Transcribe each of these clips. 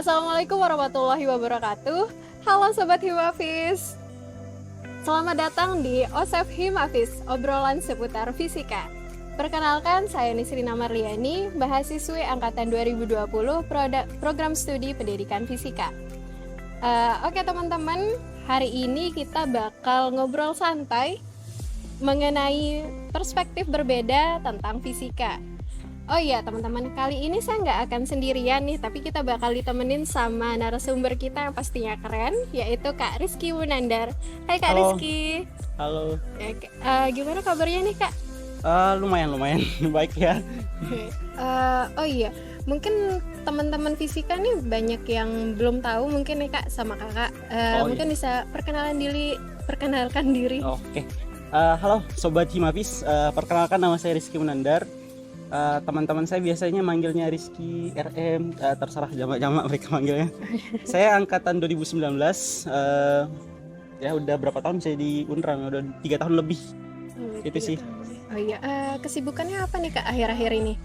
Assalamualaikum warahmatullahi wabarakatuh. Halo Sobat Himafis. Selamat datang di OSEF Himafis, obrolan seputar fisika. Perkenalkan, saya Nisrina Marliani, mahasiswi angkatan 2020 program studi pendidikan fisika. Oke teman-teman, hari ini kita bakal ngobrol santai mengenai perspektif berbeda tentang fisika. Oh iya teman-teman, kali ini saya nggak akan sendirian nih, tapi kita bakal ditemenin sama narasumber kita yang pastinya keren, yaitu Kak Rizky Munandar. Hai Kak Halo. Rizky. Halo. Gimana kabarnya nih Kak? Lumayan baik ya. Oh iya, mungkin teman-teman fisika nih banyak yang belum tahu mungkin nih Kak sama Kakak. Mungkin bisa perkenalkan diri. Oke. Halo Sobat Himafis, perkenalkan nama saya Rizky Munandar. Teman-teman saya biasanya manggilnya Rizky, RM, terserah jamak-jamak mereka manggilnya. Saya angkatan 2019, ya udah berapa tahun saya di Unrang, udah 3 tahun lebih. Itu sih. Oh iya, kesibukannya apa nih Kak akhir-akhir ini?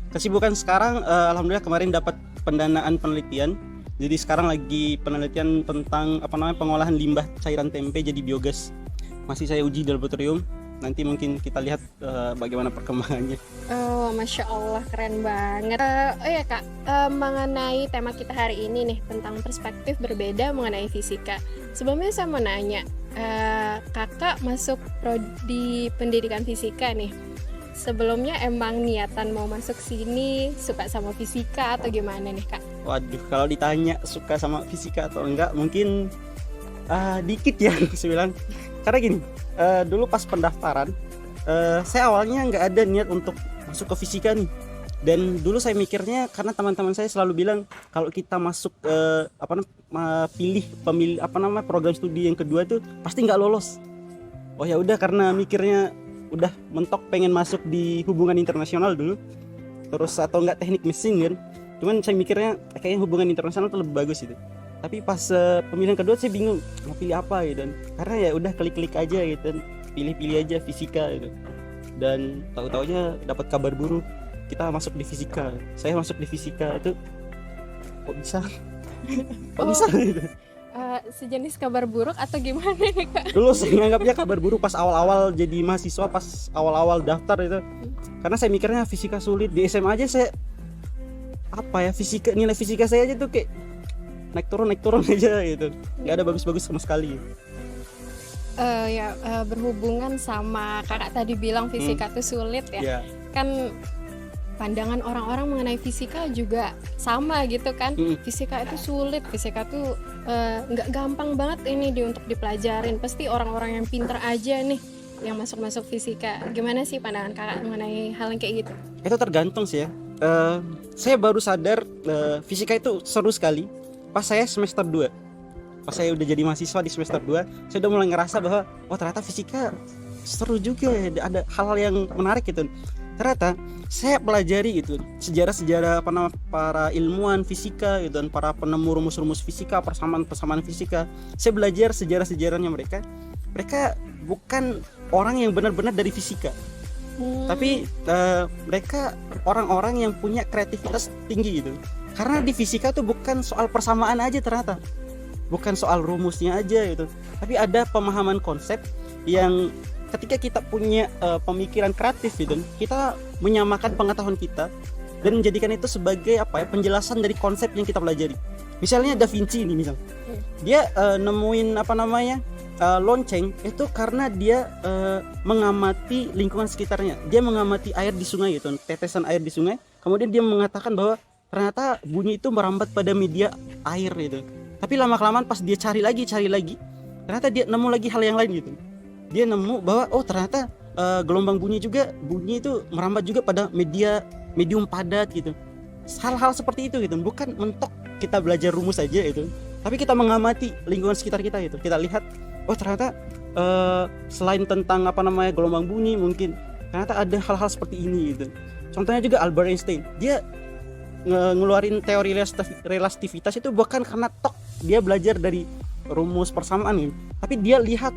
Kesibukan sekarang, alhamdulillah kemarin dapat pendanaan penelitian. Jadi sekarang lagi penelitian tentang pengolahan limbah cairan tempe jadi biogas. Masih saya uji di laboratorium. Nanti mungkin kita lihat bagaimana perkembangannya. Oh, Masya Allah, keren banget. Oh ya Kak, mengenai tema kita hari ini nih, tentang perspektif berbeda mengenai fisika. Sebelumnya saya mau nanya, Kakak masuk prodi pendidikan fisika nih. Sebelumnya emang niatan mau masuk sini, suka sama fisika atau gimana nih Kak? Waduh, kalau ditanya suka sama fisika atau enggak, mungkin dikit ya saya bilang. Karena gini, dulu pas pendaftaran, saya awalnya nggak ada niat untuk masuk ke fisika nih. Dan dulu saya mikirnya, karena teman-teman saya selalu bilang kalau kita masuk pilih program studi yang kedua tuh pasti nggak lolos. Oh ya udah, karena mikirnya udah mentok pengen masuk di hubungan internasional dulu, terus atau enggak teknik mesin kan. Cuman saya mikirnya kayaknya hubungan internasional tuh lebih bagus itu. Tapi pas pemilihan kedua saya bingung mau pilih apa gitu. Karena ya udah klik-klik aja gitu, pilih-pilih aja fisika gitu. Dan tahu-taunya dapat kabar buruk, kita masuk di fisika. Saya masuk di fisika itu kok bisa? Kok bisa gitu. Sejenis kabar buruk atau gimana nih Kak? Dulu saya nganggapnya kabar buruk pas awal-awal jadi mahasiswa, pas awal-awal daftar itu. Karena saya mikirnya fisika sulit. Di SMA aja saya nilai fisika saya aja tuh kayak naik turun aja gitu, nggak ada bagus-bagus sama sekali. Berhubungan sama Kakak tadi bilang fisika tuh sulit ya. Kan pandangan orang-orang mengenai fisika juga sama gitu kan. Fisika itu sulit, fisika tuh nggak gampang banget ini untuk dipelajarin. Pasti orang-orang yang pinter aja nih yang masuk fisika. Gimana sih pandangan Kakak mengenai hal yang kayak gitu? Itu tergantung sih ya. Saya baru sadar fisika itu seru sekali pas saya semester 2. Pas saya udah jadi mahasiswa di semester 2, saya udah mulai ngerasa bahwa ternyata fisika seru juga ya, ada hal-hal yang menarik gitu. Ternyata saya pelajari gitu sejarah-sejarah para ilmuwan fisika gitu, dan para penemu rumus-rumus fisika, persamaan fisika. Saya belajar sejarah-sejarahnya mereka. Mereka bukan orang yang benar-benar dari fisika. Tapi mereka orang-orang yang punya kreativitas tinggi gitu. Karena di fisika tuh bukan soal persamaan aja ternyata, bukan soal rumusnya aja gitu, tapi ada pemahaman konsep yang ketika kita punya pemikiran kreatif gitu, kita menyamakan pengetahuan kita dan menjadikan itu sebagai penjelasan dari konsep yang kita pelajari. Misalnya Da Vinci ini, dia nemuin lonceng itu karena dia mengamati lingkungan sekitarnya. Dia mengamati air di sungai gitu, tetesan air di sungai. Kemudian dia mengatakan bahwa ternyata bunyi itu merambat pada media air gitu. Tapi lama-kelamaan pas dia cari lagi, ternyata dia nemu lagi hal yang lain gitu. Dia nemu bahwa ternyata gelombang bunyi itu merambat juga pada medium padat gitu. Hal-hal seperti itu gitu, bukan mentok kita belajar rumus aja itu, tapi kita mengamati lingkungan sekitar kita gitu. Kita lihat ternyata selain tentang gelombang bunyi, mungkin ternyata ada hal-hal seperti ini gitu. Contohnya juga Albert Einstein, dia ngeluarin teori relativitas itu bukan karena dia belajar dari rumus persamaan gitu, tapi dia lihat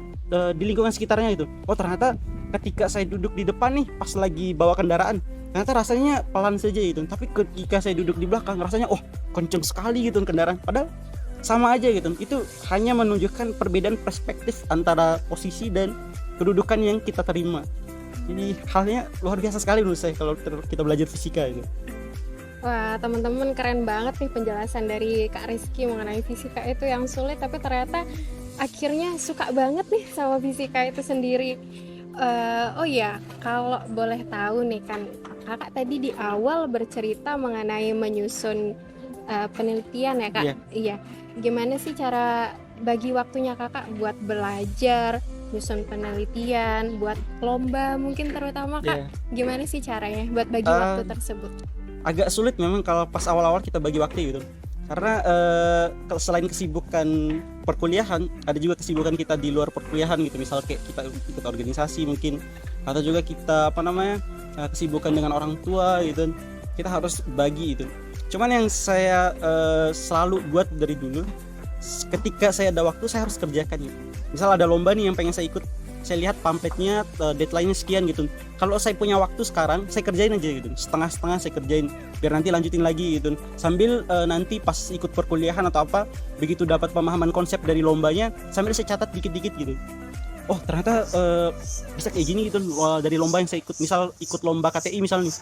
di lingkungan sekitarnya itu. Ternyata ketika saya duduk di depan nih pas lagi bawa kendaraan, ternyata rasanya pelan saja gitu. Tapi ketika saya duduk di belakang rasanya kenceng sekali gitu kendaraan, padahal sama aja gitu. Itu hanya menunjukkan perbedaan perspektif antara posisi dan kedudukan yang kita terima. Jadi halnya luar biasa sekali menurut saya kalau kita belajar fisika itu. Wah, teman-teman keren banget nih penjelasan dari Kak Rizky mengenai fisika itu yang sulit, tapi ternyata akhirnya suka banget nih sama fisika itu sendiri. Oh ya, kalau boleh tahu nih kan, kakak tadi di awal bercerita mengenai menyusun penelitian ya kak. Iya. Gimana sih cara bagi waktunya kakak buat belajar, nyusun penelitian, buat lomba mungkin terutama kak? Gimana sih caranya buat bagi waktu tersebut? Agak sulit memang kalau pas awal-awal kita bagi waktu gitu, karena selain kesibukan perkuliahan, ada juga kesibukan kita di luar perkuliahan gitu. Misal kayak kita ikut organisasi mungkin, atau juga kita kesibukan dengan orang tua gitu, kita harus bagi itu. Cuman yang saya selalu buat dari dulu, ketika saya ada waktu saya harus kerjakan gitu. Misal ada lomba nih yang pengen saya ikut, saya lihat pamfletnya, deadline-nya sekian gitu. Kalau saya punya waktu sekarang, saya kerjain aja gitu, setengah-setengah saya kerjain, biar nanti lanjutin lagi gitu. Sambil nanti pas ikut perkuliahan atau apa, begitu dapat pemahaman konsep dari lombanya, sambil saya catat dikit-dikit gitu. Ternyata bisa kayak gini gitu dari lomba yang saya ikut. Misal ikut lomba KTI misalnya,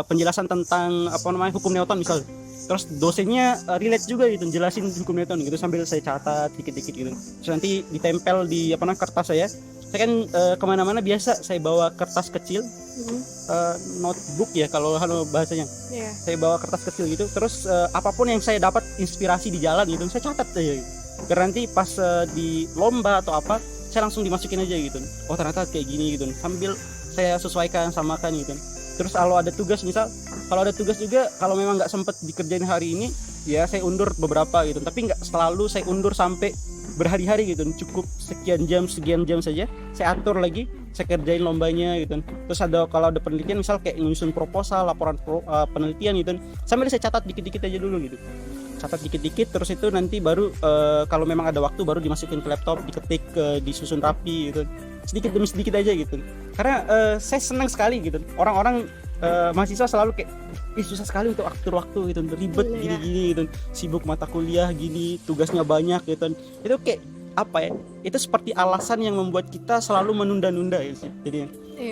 penjelasan tentang hukum Newton misal. Terus dosennya relate juga gitu, jelasin hukum Newton gitu, sambil saya catat dikit-dikit gitu. Terus nanti ditempel di kertas saya. Saya kan kemana-mana biasa saya bawa kertas kecil, notebook ya kalau bahasanya. Saya bawa kertas kecil gitu. Terus apapun yang saya dapat inspirasi di jalan gitu, saya catat aja gitu. Biar nanti pas di lomba atau apa, saya langsung dimasukin aja gitu. Ternyata kayak gini gitu. Sambil saya sesuaikan, samakan gitu. Terus kalau ada tugas misal, juga kalau memang nggak sempet dikerjain hari ini, ya saya undur beberapa gitu. Tapi nggak selalu saya undur sampai berhari-hari gitu. Cukup sekian jam saja saya atur lagi, saya kerjain lombanya gitu. Terus kalau ada penelitian misal kayak nyusun proposal, laporan penelitian gitu, sambil saya catat dikit-dikit aja dulu gitu. Catat dikit-dikit, terus itu nanti baru kalau memang ada waktu baru dimasukin ke laptop, diketik, disusun rapi gitu, sedikit demi sedikit aja gitu. Karena saya senang sekali gitu, orang-orang mahasiswa selalu kayak susah sekali untuk atur waktu gitu, ribet gini-gini gitu, sibuk mata kuliah gini, tugasnya banyak gitu. Itu kayak itu seperti alasan yang membuat kita selalu menunda-nunda gitu. Jadi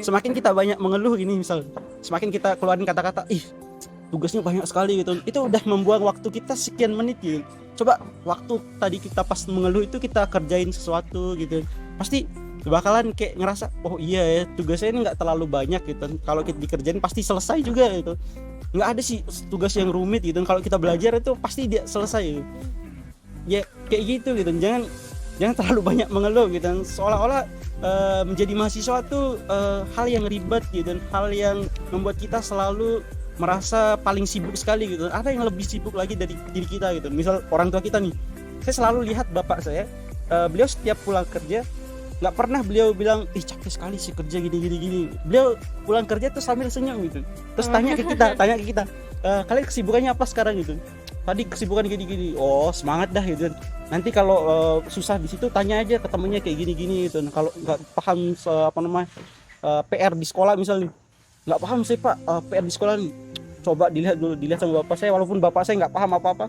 semakin kita banyak mengeluh gini misal, semakin kita keluarin kata-kata tugasnya banyak sekali gitu, itu udah membuang waktu kita sekian menit gitu. Coba waktu tadi kita pas mengeluh itu kita kerjain sesuatu gitu, pasti bakalan kayak ngerasa iya ya, tugasnya ini nggak terlalu banyak gitu. Kalau kita dikerjain pasti selesai juga gitu. Nggak ada sih tugas yang rumit gitu. Kalau kita belajar itu pasti dia selesai gitu. Ya kayak gitu gitu. Jangan terlalu banyak mengeluh gitu. Seolah-olah menjadi mahasiswa tuh hal yang ribet gitu, hal yang membuat kita selalu merasa paling sibuk sekali gitu. Ada yang lebih sibuk lagi dari diri kita gitu. Misal orang tua kita nih, saya selalu lihat bapak saya, beliau setiap pulang kerja nggak pernah beliau bilang capek sekali sih kerja gini. Beliau pulang kerja tuh sambil senyum gitu, terus tanya ke kita, kalian kesibukannya apa sekarang gitu. Tadi kesibukan gini, semangat dah gitu. Nanti kalau susah di situ tanya aja ke temennya kayak gini gitu. Kalau nggak paham PR di sekolah misalnya, nggak paham sih pak, PR di sekolah nih, coba dilihat sama bapak saya, walaupun bapak saya nggak paham apa-apa,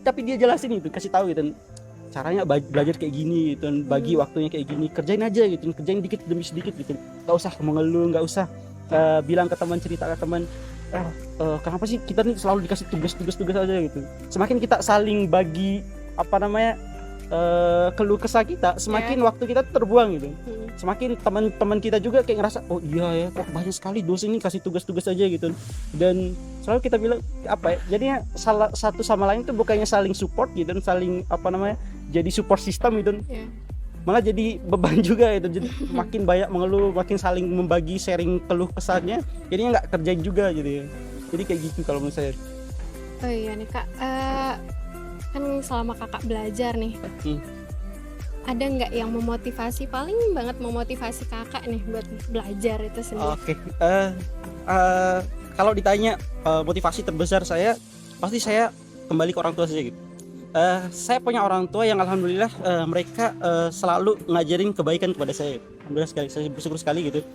tapi dia jelasin gitu, kasih tahu gitu caranya belajar kayak gini gitu, bagi waktunya kayak gini, kerjain aja gitu, kerjain dikit demi sedikit gitu, nggak usah mengeluh, nggak usah bilang ke teman, cerita ke teman, kenapa sih kita nih selalu dikasih tugas aja gitu. Semakin kita saling bagi keluh kesah kita, semakin waktu kita terbuang gitu. Semakin teman-teman kita juga kayak ngerasa iya ya, kok banyak sekali dosen ini kasih tugas-tugas aja gitu. Dan selalu kita bilang jadinya salah satu sama lain tuh bukannya saling support gitu, saling jadi support system gitu. Malah jadi beban juga itu. Jadi makin banyak mengeluh, makin saling membagi, sharing keluh kesahnya, jadinya nggak kerjain juga jadi kayak gitu kalau menurut saya. Oh iya nih kak, kan selama kakak belajar nih, ada nggak yang paling banget memotivasi kakak nih buat belajar itu sendiri? Kalau ditanya motivasi terbesar saya, pasti saya kembali ke orang tua saya gitu. Saya punya orang tua yang alhamdulillah mereka selalu ngajarin kebaikan kepada saya. Alhamdulillah sekali, saya bersyukur sekali gitu.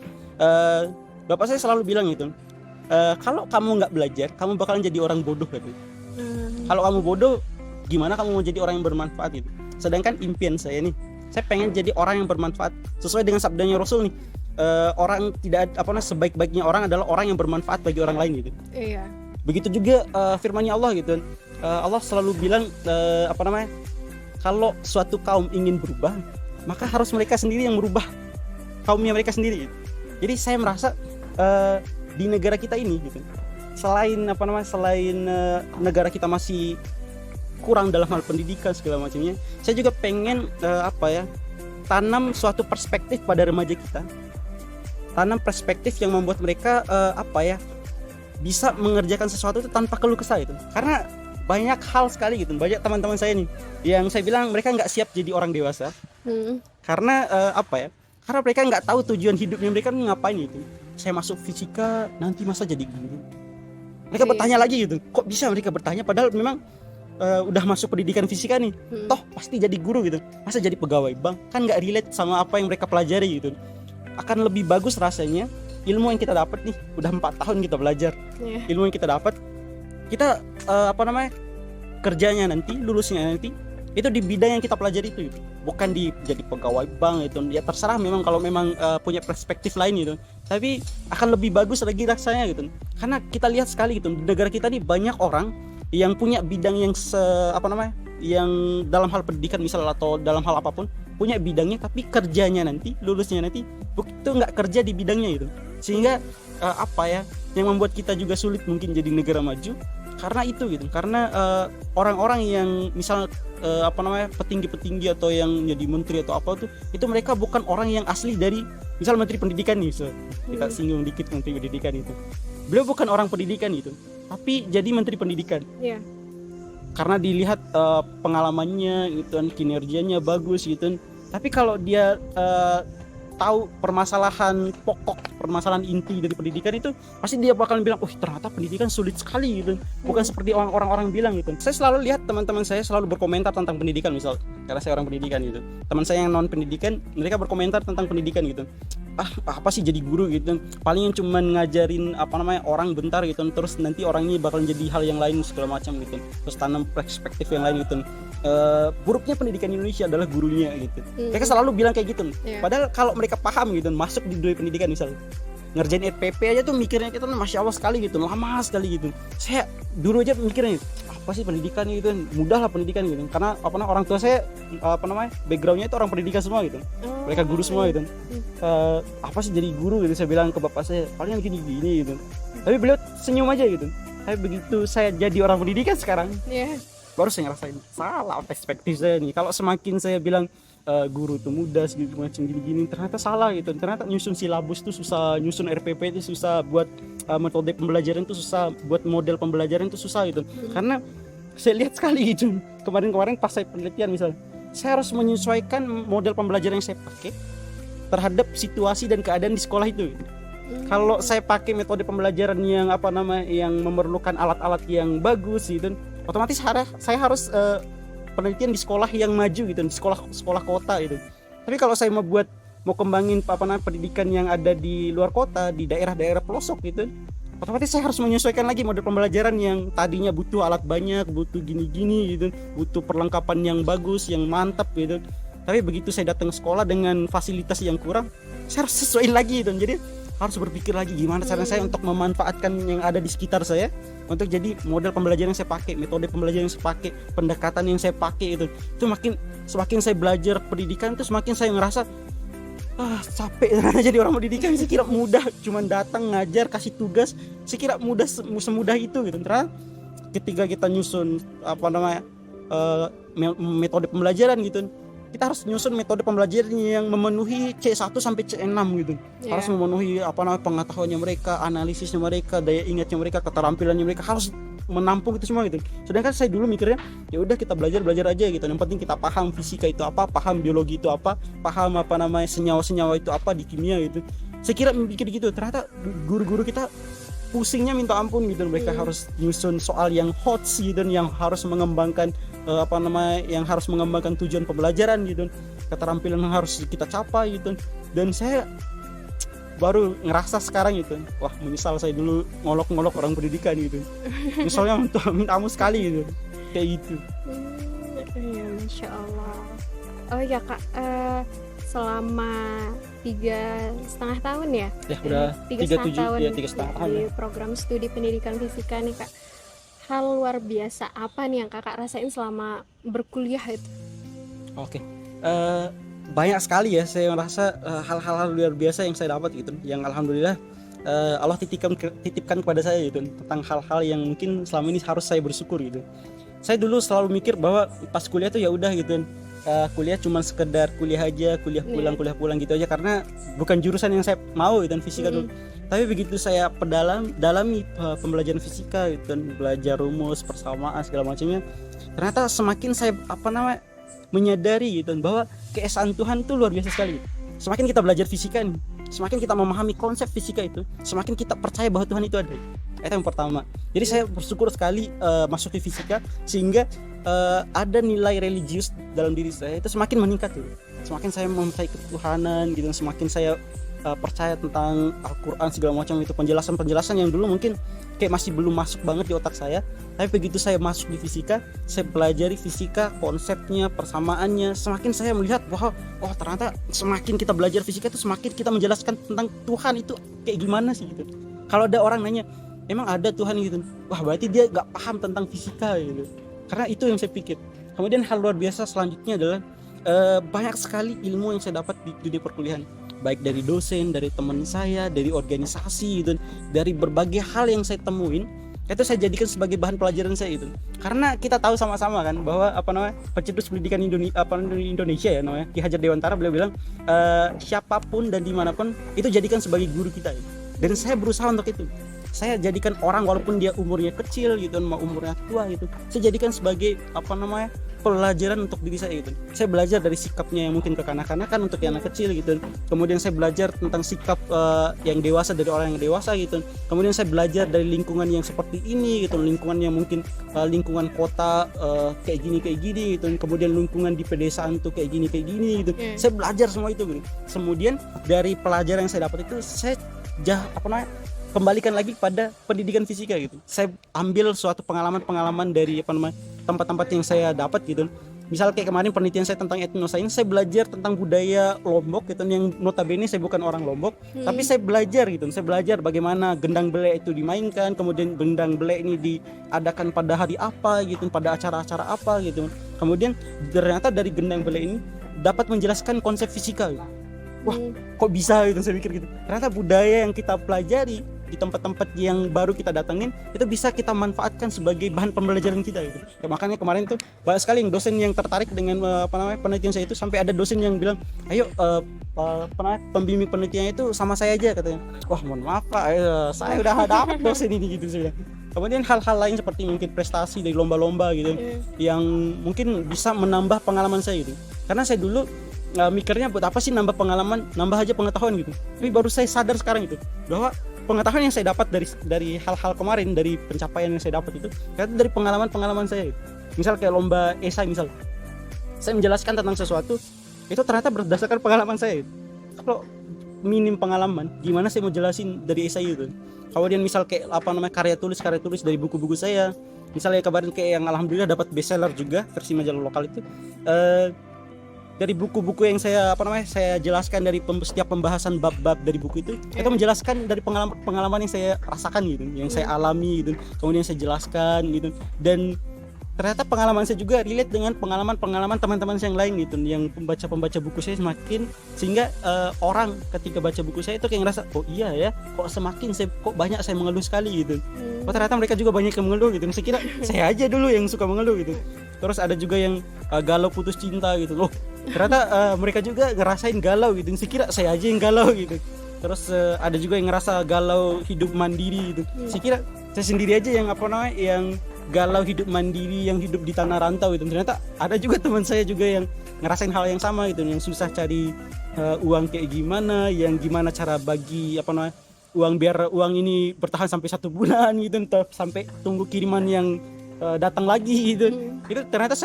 bapak saya selalu bilang gitu, kalau kamu nggak belajar kamu bakalan jadi orang bodoh gitu. Kalau kamu bodoh gimana kamu mau jadi orang yang bermanfaat gitu. Sedangkan impian saya nih, saya pengen jadi orang yang bermanfaat sesuai dengan sabdanya Rasul nih. Orang tidak sebaik-baiknya orang adalah orang yang bermanfaat bagi orang lain gitu. Iya. Begitu juga firman-Nya Allah gitu. Allah selalu bilang kalau suatu kaum ingin berubah, maka harus mereka sendiri yang merubah kaumnya mereka sendiri. Jadi saya merasa di negara kita ini gitu, selain negara kita masih kurang dalam hal pendidikan segala macamnya, saya juga pengen tanam suatu perspektif pada remaja kita. Tanam perspektif yang membuat mereka bisa mengerjakan sesuatu itu tanpa keluh kesah itu. Karena banyak hal sekali gitu, banyak teman-teman saya nih yang saya bilang mereka nggak siap jadi orang dewasa. Karena karena mereka nggak tahu tujuan hidupnya mereka ngapain gitu. Saya masuk fisika nanti masa jadi guru. Mereka bertanya lagi gitu, kok bisa mereka bertanya padahal memang udah masuk pendidikan fisika nih, toh pasti jadi guru gitu, masa jadi pegawai bank, kan nggak relate sama apa yang mereka pelajari gitu. Akan lebih bagus rasanya ilmu yang kita dapat nih, udah 4 tahun kita belajar, ilmu yang kita dapat, kita kerjanya nanti, lulusnya nanti itu di bidang yang kita pelajari itu gitu. Bukan jadi pegawai bank itu, ya terserah memang kalau memang punya perspektif lain gitu, tapi akan lebih bagus lagi rasanya gitu. Karena kita lihat sekali gitu, di negara kita nih banyak orang yang punya bidang yang yang dalam hal pendidikan misal atau dalam hal apapun punya bidangnya, tapi kerjanya nanti, lulusnya nanti itu nggak kerja di bidangnya gitu. Sehingga yang membuat kita juga sulit mungkin jadi negara maju karena itu gitu. Karena orang-orang yang misal petinggi-petinggi atau yang jadi menteri atau apa tuh, itu mereka bukan orang yang asli dari misal menteri pendidikan nih, kita singgung dikit menteri pendidikan itu. Beliau bukan orang pendidikan gitu, tapi jadi menteri pendidikan. Karena dilihat pengalamannya gitu, kinerjanya bagus gitu. Tapi kalau dia tahu permasalahan pokok, permasalahan inti dari pendidikan itu, pasti dia bakalan bilang, oh ternyata pendidikan sulit sekali gitu. Bukan seperti orang-orang bilang gitu. Saya selalu lihat teman-teman saya selalu berkomentar tentang pendidikan misal, karena saya orang pendidikan gitu. Teman saya yang non pendidikan, mereka berkomentar tentang pendidikan gitu. Apa sih jadi guru gitu, paling yang cuman ngajarin orang bentar gitu, terus nanti orangnya bakal jadi hal yang lain segala macam gitu, terus tanam perspektif yang lain gitu. Buruknya pendidikan Indonesia adalah gurunya gitu. Mereka selalu bilang kayak gitu. Padahal kalau mereka paham gitu, masuk di dunia pendidikan misal ngerjain RPP aja tuh mikirnya kita masya Allah sekali gitu, lama sekali gitu. Saya dulu aja mikirnya apa sih pendidikan gitu, mudah lah pendidikan gitu. Karena orang tua saya backgroundnya itu orang pendidikan semua gitu, mereka guru semua gitu. Apa sih jadi guru gitu, saya bilang ke bapak saya paling gini gitu. Tapi beliau senyum aja gitu. Tapi begitu saya jadi orang pendidikan sekarang, baru saya ngerasain salah perspektif saya nih. Kalau semakin saya bilang guru itu mudah segala macam gini-gini, ternyata salah gitu. Ternyata nyusun silabus itu susah, nyusun RPP itu susah, buat metode pembelajaran itu susah, buat model pembelajaran itu susah gitu. Karena saya lihat sekali gitu, kemarin pas saya penelitian misal, saya harus menyesuaikan model pembelajaran yang saya pakai terhadap situasi dan keadaan di sekolah itu. Kalau saya pakai metode pembelajaran yang yang memerlukan alat-alat yang bagus gitu, otomatis saya harus penelitian di sekolah yang maju gitu, di sekolah kota gitu. Tapi kalau saya mau kembangin pendidikan yang ada di luar kota, di daerah-daerah pelosok gitu, otomatis saya harus menyesuaikan lagi model pembelajaran yang tadinya butuh alat banyak, butuh gini-gini gitu, butuh perlengkapan yang bagus, yang mantap gitu. Tapi begitu saya datang ke sekolah dengan fasilitas yang kurang, saya harus sesuaiin lagi gitu. Jadi harus berpikir lagi gimana cara saya untuk memanfaatkan yang ada di sekitar saya untuk jadi model pembelajaran yang saya pakai, metode pembelajaran yang saya pakai, pendekatan yang saya pakai itu semakin saya belajar pendidikan itu semakin saya ngerasa capek jadi orang pendidikan. Saya kira mudah, cuman datang ngajar kasih tugas, saya kira mudah semudah itu gitu. Ternyata ketika kita nyusun metode pembelajaran gitu, kita harus nyusun metode pembelajaran yang memenuhi C1 sampai C6 gitu. Harus memenuhi pengetahuannya mereka, analisisnya mereka, daya ingatnya mereka, keterampilannya mereka, harus menampung itu semua gitu. Sedangkan saya dulu mikirnya ya udah kita belajar aja gitu. Yang penting kita paham fisika itu apa, paham biologi itu apa, paham senyawa-senyawa itu apa di kimia gitu. Saya kira mikir gitu. Ternyata guru-guru kita pusingnya minta ampun gitu. Mereka harus nyusun soal yang hot gitu, yang harus mengembangkan yang harus mengembangkan tujuan pembelajaran gitu, keterampilan yang harus kita capai gitu. Dan saya baru ngerasa sekarang gitu, wah menyesal saya dulu ngolok-ngolok orang pendidikan gitu. Misalnya untuk minta amu sekali gitu, kayak gitu. Ya, Masya Allah. Oh ya Kak, selama 3,5 tahun ya? Ya udah 3,5 tahun ya 3,5 tahun di ya. program studi pendidikan fisika nih Kak. Hal luar biasa apa nih yang Kakak rasain selama berkuliah itu? Oke. Banyak sekali ya saya merasa hal-hal luar biasa yang saya dapat gitu, yang alhamdulillah Allah titipkan kepada saya gitu, tentang hal-hal yang mungkin selama ini harus saya bersyukur gitu. Saya dulu selalu mikir bahwa pas kuliah tuh ya udah gitu, kuliah cuma sekedar kuliah aja, kuliah pulang gitu aja, karena bukan jurusan yang saya mau gitu, fisika dulu. Tapi begitu saya dalami pembelajaran fisika gitu, belajar rumus, persamaan segala macamnya, ternyata semakin saya menyadari gitu bahwa keesaan Tuhan itu luar biasa sekali. Semakin kita belajar fisika nih, semakin kita memahami konsep fisika itu, semakin kita percaya bahwa Tuhan itu ada. Itu yang pertama. Jadi saya bersyukur sekali masuk di fisika, sehingga ada nilai religius dalam diri saya itu semakin meningkat gitu. Semakin saya mempercayai ketuhanan gitu, semakin saya percaya tentang Al-Quran segala macam itu, penjelasan yang dulu mungkin kayak masih belum masuk banget di otak saya. Tapi begitu saya masuk di fisika, saya pelajari fisika, konsepnya, persamaannya, semakin saya melihat bahwa oh ternyata semakin kita belajar fisika itu semakin kita menjelaskan tentang Tuhan itu kayak gimana sih gitu. Kalau ada orang nanya, emang ada Tuhan gitu, wah berarti dia gak paham tentang fisika gitu. Karena itu yang saya pikir. Kemudian hal luar biasa selanjutnya adalah banyak sekali ilmu yang saya dapat di dunia perkuliahan, baik dari dosen, dari teman saya, dari organisasi gitu, dari berbagai hal yang saya temuin, itu saya jadikan sebagai bahan pelajaran saya itu. Karena kita tahu sama-sama kan bahwa pencetus pendidikan Indonesia ya namanya Ki Hajar Dewantara, beliau bilang siapapun dan dimanapun itu jadikan sebagai guru kita ya. Dan saya berusaha untuk itu. Saya jadikan orang walaupun dia umurnya kecil gitu, mau umurnya tua gitu, saya jadikan sebagai pelajaran untuk diri saya gitu. Saya belajar dari sikapnya yang mungkin kekanak-kanakan untuk yang anak kecil gitu. Kemudian saya belajar tentang sikap yang dewasa dari orang yang dewasa gitu. Kemudian saya belajar dari lingkungan yang seperti ini gitu, lingkungan yang mungkin lingkungan kota kayak gini gitu. Kemudian lingkungan di pedesaan tuh kayak gini gitu. Saya belajar semua itu gitu. Kemudian dari pelajaran yang saya dapat itu saya kembalikan lagi pada pendidikan fisika gitu. Saya ambil suatu pengalaman dari tempat-tempat yang saya dapat gitu. Misal kayak kemarin penelitian saya tentang etnosains, saya belajar tentang budaya Lombok gitu, yang notabene saya bukan orang Lombok, tapi saya belajar gitu. Saya belajar bagaimana gendang belek itu dimainkan, kemudian gendang belek ini diadakan pada hari apa gitu, pada acara-acara apa gitu. Kemudian ternyata dari gendang belek ini dapat menjelaskan konsep fisika gitu. Wah, kok bisa gitu, saya pikir gitu. Ternyata budaya yang kita pelajari di tempat-tempat yang baru kita datangin itu bisa kita manfaatkan sebagai bahan pembelajaran kita gitu. Ya, makanya kemarin tuh banyak sekali yang dosen yang tertarik dengan penelitian saya itu, sampai ada dosen yang bilang, ayo pembimbing penelitiannya itu sama saya aja katanya. Wah, mohon maaf Pak, saya udah dapat dosen ini gitu sudah. Kemudian hal-hal lain seperti mungkin prestasi dari lomba-lomba gitu, yang mungkin bisa menambah pengalaman saya gitu. Karena saya dulu mikirnya buat apa sih nambah pengalaman, nambah aja pengetahuan gitu. Tapi baru saya sadar sekarang itu bahwa pengetahuan yang saya dapat dari hal-hal kemarin, dari pencapaian yang saya dapat itu ternyata dari pengalaman saya gitu. Misal kayak lomba esai, misal saya menjelaskan tentang sesuatu itu ternyata berdasarkan pengalaman saya gitu. Kalau minim pengalaman gimana saya mau jelasin dari esai itu. Kemudian misal kayak karya tulis dari buku-buku saya, misalnya kemarin kayak yang alhamdulillah dapat bestseller juga versi majalah lokal itu, dari buku-buku yang saya saya jelaskan dari setiap pembahasan bab-bab dari buku itu menjelaskan dari pengalaman yang saya rasakan gitu, yang saya alami gitu, kemudian saya jelaskan gitu. Dan ternyata pengalaman saya juga relate dengan pengalaman teman-teman saya yang lain gitu, yang pembaca buku saya semakin, sehingga orang ketika baca buku saya itu kayak ngerasa, oh iya ya, kok banyak saya mengeluh sekali gitu. Oh ternyata mereka juga banyak yang mengeluh gitu. Saya kira saya aja dulu yang suka mengeluh gitu. Terus ada juga yang galau putus cinta gitu loh. Ternyata mereka juga ngerasain galau gitu. Saya kira saya aja yang galau gitu. Terus ada juga yang ngerasa galau hidup mandiri gitu. Saya kira saya sendiri aja yang yang galau hidup mandiri, yang hidup di tanah rantau gitu. Ternyata ada juga teman saya juga yang ngerasain hal yang sama gitu, yang susah cari uang kayak gimana, yang gimana cara bagi uang biar uang ini bertahan sampai 1 bulan gitu, sampai tunggu kiriman yang datang lagi gitu. Itu ternyata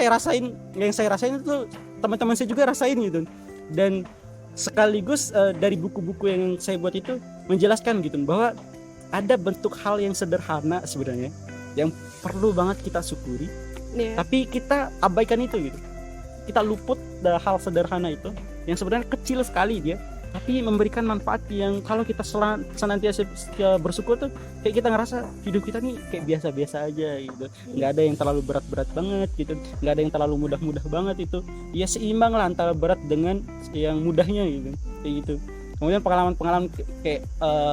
yang saya rasain itu teman-teman saya juga rasain gitu. Dan sekaligus dari buku-buku yang saya buat itu menjelaskan gitu bahwa ada bentuk hal yang sederhana sebenarnya yang perlu banget kita syukuri, Iya. tapi kita abaikan itu gitu. Kita luput dari hal sederhana itu yang sebenarnya kecil sekali dia, tapi memberikan manfaat yang kalau kita senantiasa bersyukur tuh kayak kita ngerasa hidup kita nih kayak biasa-biasa aja gitu, nggak ada yang terlalu berat-berat banget gitu, nggak ada yang terlalu mudah-mudah banget itu, ya seimbang lah antara berat dengan yang mudahnya gitu, kayak gitu. Kemudian pengalaman-pengalaman kayak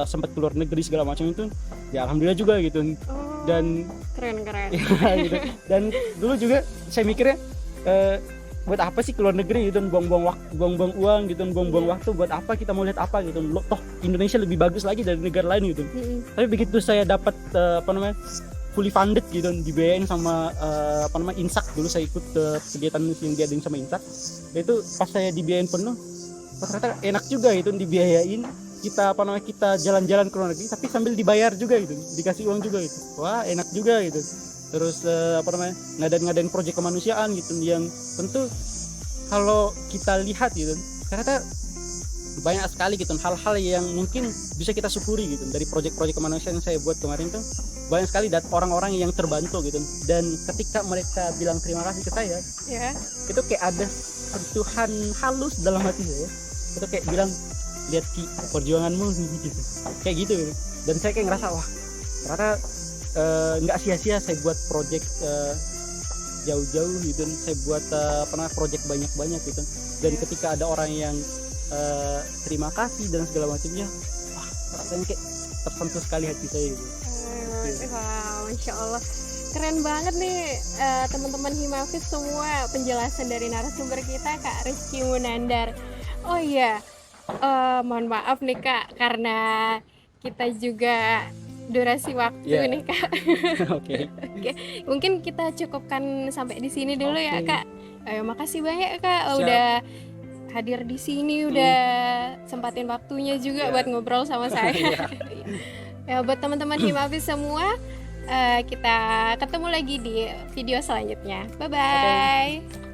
sempat keluar negeri segala macam itu, ya alhamdulillah juga gitu. Oh, Dan keren. ya, gitu. Dan dulu juga saya mikirnya buat apa sih keluar negeri gitu, buang-buang waktu, buang-buang uang gitu, buang-buang waktu buat apa, kita mau lihat apa gitu. Loh, toh Indonesia lebih bagus lagi dari negara lain gitu. Tapi begitu saya dapat fully funded gitu, dibiayain sama Insak, dulu saya ikut kegiatan yang diadain sama Insak. Itu pas saya dibiayain penuh, ternyata enak juga gitu, dibiayain kita kita jalan-jalan ke luar negeri tapi sambil dibayar juga gitu, dikasih uang juga gitu. Wah, enak juga gitu. Terus ngadain proyek kemanusiaan gitu, yang tentu kalau kita lihat gitu ternyata banyak sekali gitu hal-hal yang mungkin bisa kita syukuri gitu dari proyek-proyek kemanusiaan yang saya buat kemarin tuh. Banyak sekali orang-orang yang terbantu gitu, dan ketika mereka bilang terima kasih ke saya, Ya. itu kayak ada sentuhan halus dalam hati saya. Itu kayak bilang, lihat Ki, perjuanganmu gitu, kayak gitu gitu. Dan saya kayak ngerasa wah ternyata nggak sia-sia saya buat project jauh-jauh gitu, saya buat project banyak-banyak gitu. Dan ketika ada orang yang terima kasih dan segala macamnya, wah rasanya kayak tersentuh sekali hati saya gitu. Wow, Masya Allah, keren banget nih teman-teman Himafis semua penjelasan dari narasumber kita Kak Rizky Munandar. Oh iya, mohon maaf nih Kak, karena kita juga durasi waktu Yeah. nih Kak. Oke. Oke, mungkin kita cukupkan sampai di sini dulu ya Oke. Kak. Makasih banyak Kak Siap. udah hadir di sini, udah sempatin waktunya juga Yeah. buat ngobrol sama saya. Iya. Ya, buat teman-teman Himafis semua, kita ketemu lagi di video selanjutnya. Bye bye.